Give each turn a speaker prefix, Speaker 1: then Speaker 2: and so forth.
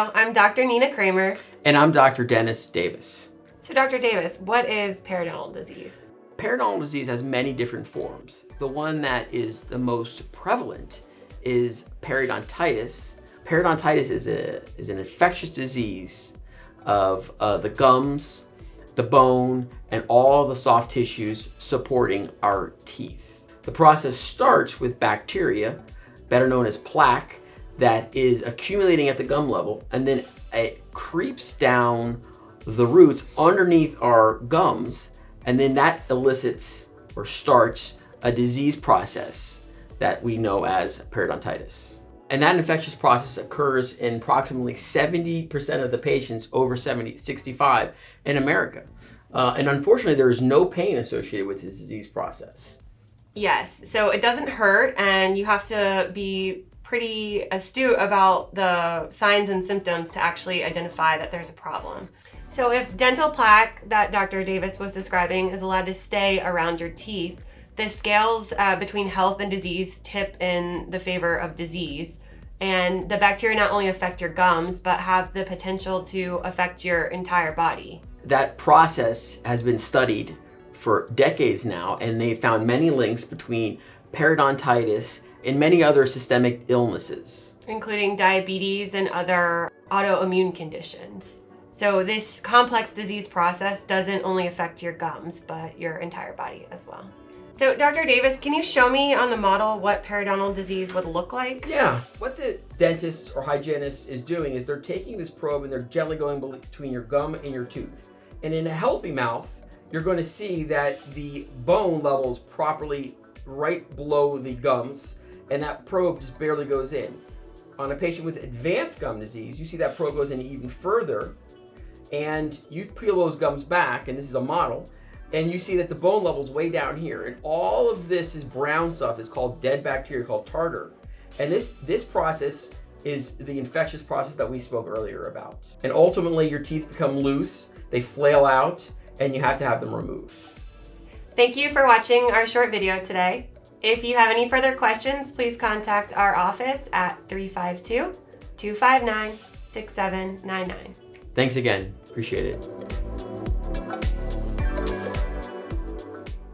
Speaker 1: Hello, I'm Dr. Nina Kramer.
Speaker 2: And I'm Dr. Dennis Davis.
Speaker 1: So Dr. Davis, what is periodontal disease?
Speaker 2: Periodontal disease has many different forms. The one that is the most prevalent is periodontitis. Periodontitis is an infectious disease of the gums, the bone, and all the soft tissues supporting our teeth. The process starts with bacteria, better known as plaque, that is accumulating at the gum level, and then it creeps down the roots underneath our gums, and then that elicits or starts a disease process that we know as periodontitis. And that infectious process occurs in approximately 70% of the patients over 65 in America. And unfortunately, there is no pain associated with this disease process.
Speaker 1: Yes, so it doesn't hurt, and you have to be pretty astute about the signs and symptoms to actually identify that there's a problem. So if dental plaque that Dr. Davis was describing is allowed to stay around your teeth, the scales between health and disease tip in the favor of disease. And the bacteria not only affect your gums, but have the potential to affect your entire body.
Speaker 2: That process has been studied for decades now, and they found many links between periodontitis and many other systemic illnesses,
Speaker 1: including diabetes and other autoimmune conditions. So this complex disease process doesn't only affect your gums, but your entire body as well. So Dr. Davis, can you show me on the model what periodontal disease would look like?
Speaker 2: Yeah, what the dentist or hygienist is doing is they're taking this probe and they're gently going between your gum and your tooth. And in a healthy mouth, you're going to see that the bone level is properly right below the gums, and that probe just barely goes in. On a patient with advanced gum disease, you see that probe goes in even further, and you peel those gums back, and this is a model, and you see that the bone level is way down here, and all of this is brown stuff. It's called dead bacteria, called tartar. And this process is the infectious process that we spoke earlier about. And ultimately, your teeth become loose, they flail out, and you have to have them removed.
Speaker 1: Thank you for watching our short video today. If you have any further questions, please contact our office at 352-259-6799.
Speaker 2: Thanks again. Appreciate it.